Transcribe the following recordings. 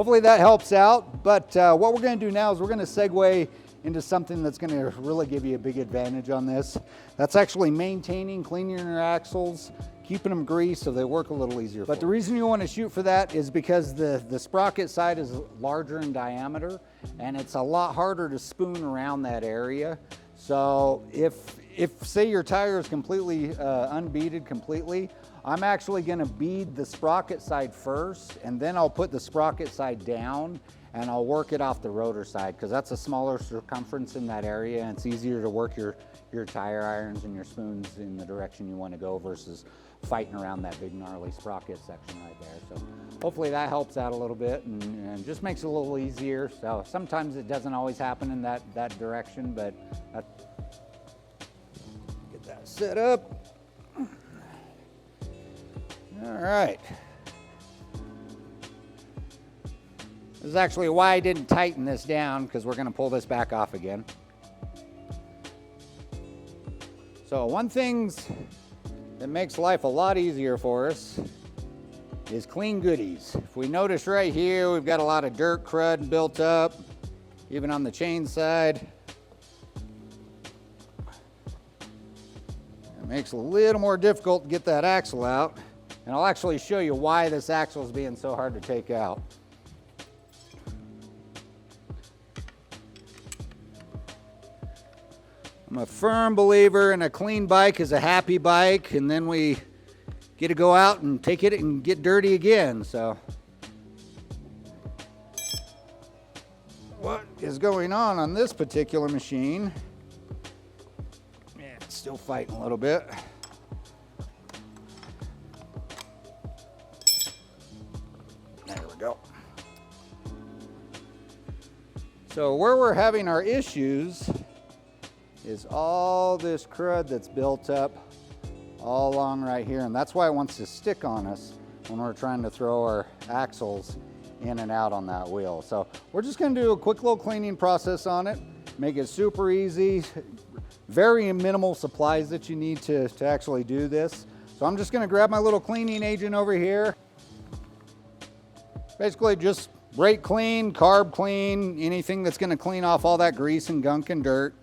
hopefully that helps out. But what we're going to do now is we're going to segue into something that's going to really give you a big advantage on this. That's actually maintaining, cleaning your axles, keeping them greased so they work a little easier. But the reason you want to shoot for that is because the sprocket side is larger in diameter and it's a lot harder to spoon around that area. So if say your tire is completely unbeaded completely, I'm actually going to bead the sprocket side first, and then I'll put the sprocket side down and I'll work it off the rotor side because that's a smaller circumference in that area and it's easier to work your tire irons and your spoons in the direction you want to go versus fighting around that big gnarly sprocket section right there. So hopefully that helps out a little bit and just makes it a little easier. So sometimes it doesn't always happen in that direction, but get that set up. All right. This is actually why I didn't tighten this down, because we're going to pull this back off again. So one thing that makes life a lot easier for us is clean goodies. If we notice right here, we've got a lot of dirt crud built up, even on the chain side. It makes it a little more difficult to get that axle out. And I'll actually show you why this axle is being so hard to take out. I'm a firm believer in a clean bike is a happy bike, and then we get to go out and take it and get dirty again. So what is going on this particular machine? Yeah, it's still fighting a little bit. There we go. So where we're having our issues is all this crud that's built up all along right here, and that's why it wants to stick on us when we're trying to throw our axles in and out on that wheel. So we're just going to do a quick little cleaning process on it, make it super easy, very minimal supplies that you need to actually do this. So I'm just going to grab my little cleaning agent over here. Basically just brake clean, carb clean, anything that's going to clean off all that grease and gunk and dirt.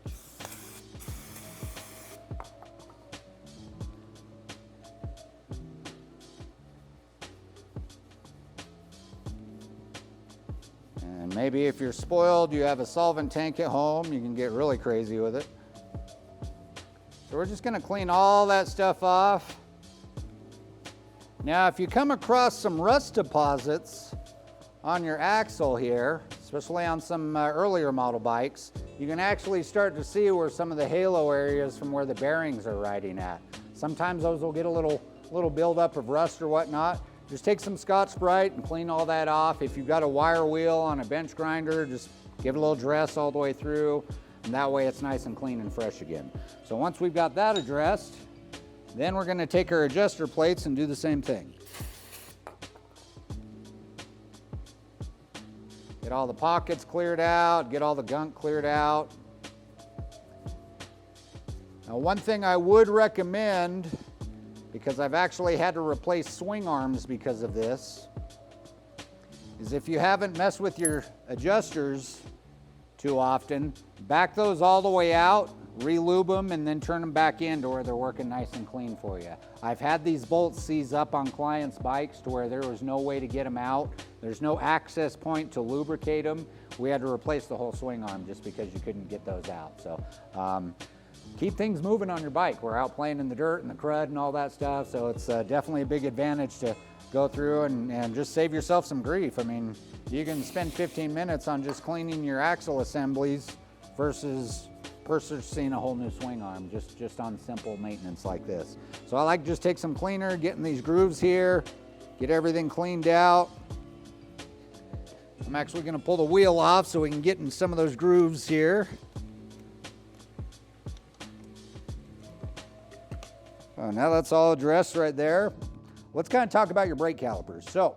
And maybe if you're spoiled, you have a solvent tank at home, you can get really crazy with it. So we're just going to clean all that stuff off. Now, if you come across some rust deposits on your axle here, especially on some earlier model bikes, you can actually start to see where some of the halo areas from where the bearings are riding at. Sometimes those will get a little buildup of rust or whatnot. Just take some Scotch-Brite and clean all that off. If you've got a wire wheel on a bench grinder, just give it a little dress all the way through, and that way it's nice and clean and fresh again. So once we've got that addressed, then we're going to take our adjuster plates and do the same thing. Get all the pockets cleared out, get all the gunk cleared out. Now, one thing I would recommend, because I've actually had to replace swing arms because of this, is if you haven't messed with your adjusters too often, back those all the way out, re-lube them, and then turn them back in to where they're working nice and clean for you. I've had these bolts seize up on clients' bikes to where there was no way to get them out. There's no access point to lubricate them. We had to replace the whole swing arm just because you couldn't get those out. So keep things moving on your bike. We're out playing in the dirt and the crud and all that stuff, so it's definitely a big advantage to go through and just save yourself some grief. I mean, you can spend 15 minutes on just cleaning your axle assemblies versus purchasing a whole new swing arm just on simple maintenance like this. So I like to just take some cleaner, get in these grooves here, get everything cleaned out. I'm actually going to pull the wheel off so we can get in some of those grooves here. Oh, now that's all addressed right there. Let's kind of talk about your brake calipers. So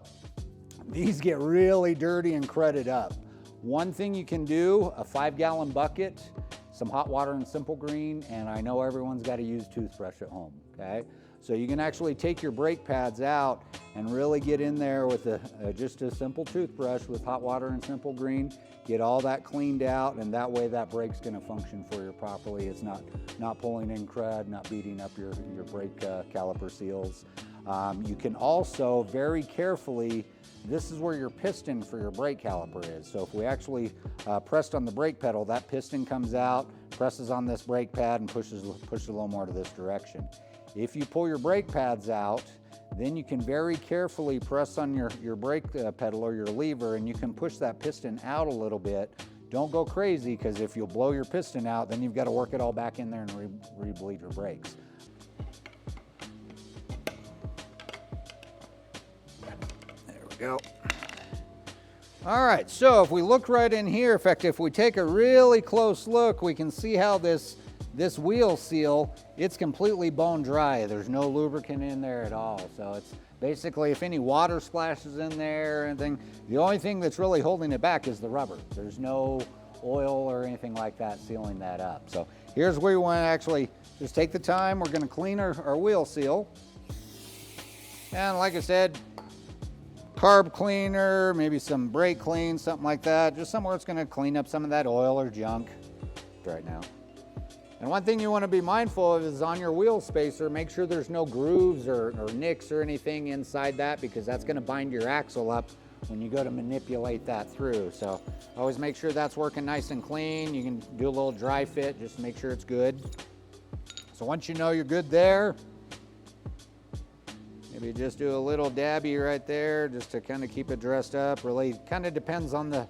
these get really dirty and crudded up. One thing you can do, a 5-gallon bucket, some hot water and simple green, and I know everyone's got to use toothbrush at home, okay? So you can actually take your brake pads out and really get in there with just a simple toothbrush with hot water and simple green. Get all that cleaned out, and that way that brake's going to function for you properly. It's not pulling in crud, not beating up your brake caliper seals. You can also very carefully, this is where your piston for your brake caliper is. So if we actually pressed on the brake pedal, that piston comes out, presses on this brake pad, and pushes a little more to this direction. If you pull your brake pads out, then you can very carefully press on your brake pedal or your lever, and you can push that piston out a little bit. Don't go crazy, because if you'll blow your piston out, then you've got to work it all back in there and re-bleed your brakes. There we go. All right, so if we look right in here, in fact, if we take a really close look, we can see how this wheel seal, it's completely bone dry. There's no lubricant in there at all. So it's basically, if any water splashes in there or anything, the only thing that's really holding it back is the rubber. There's no oil or anything like that sealing that up. So here's where we want to actually just take the time. We're going to clean our wheel seal. And like I said, carb cleaner, maybe some brake clean, something like that. Just somewhere it's going to clean up some of that oil or junk right now. And one thing you want to be mindful of is on your wheel spacer, make sure there's no grooves or nicks or anything inside that, because that's going to bind your axle up when you go to manipulate that through. So always make sure that's working nice and clean. You can do a little dry fit, just to make sure it's good. So once you know you're good there, maybe just do a little dabby right there just to kind of keep it dressed up. Really kind of depends on the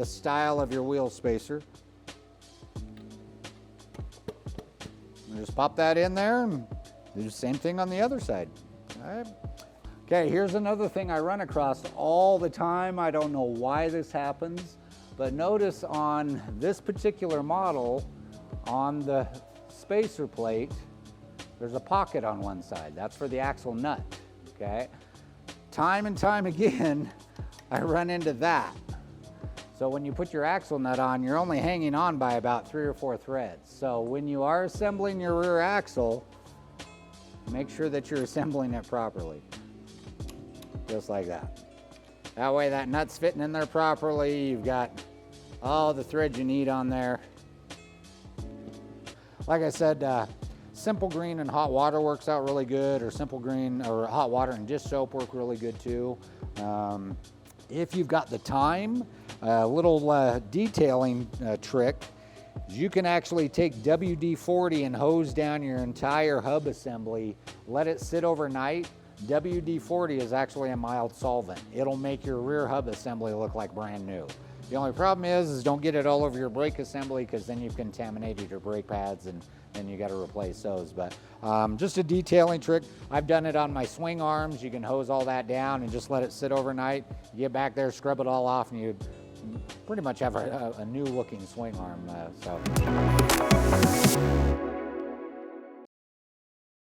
style of your wheel spacer. Just pop that in there and do the same thing on the other side. All right. Okay, here's another thing I run across all the time. I don't know why this happens, but notice on this particular model, on the spacer plate, there's a pocket on one side. That's for the axle nut, okay? Time and time again, I run into that. So when you put your axle nut on, you're only hanging on by about 3 or 4 threads. So when you are assembling your rear axle, make sure that you're assembling it properly. Just like that. That way that nut's fitting in there properly. You've got all the threads you need on there. Like I said, simple green and hot water works out really good, or simple green or hot water and dish soap work really good too. If you've got the time, a little detailing trick, you can actually take WD-40 and hose down your entire hub assembly, let it sit overnight. WD-40 is actually a mild solvent. It'll make your rear hub assembly look like brand new. The only problem is don't get it all over your brake assembly, because then you've contaminated your brake pads and you got to replace those. But just a detailing trick. I've done it on my swing arms. You can hose all that down and just let it sit overnight. You get back there, scrub it all off, and you pretty much have a new looking swing arm.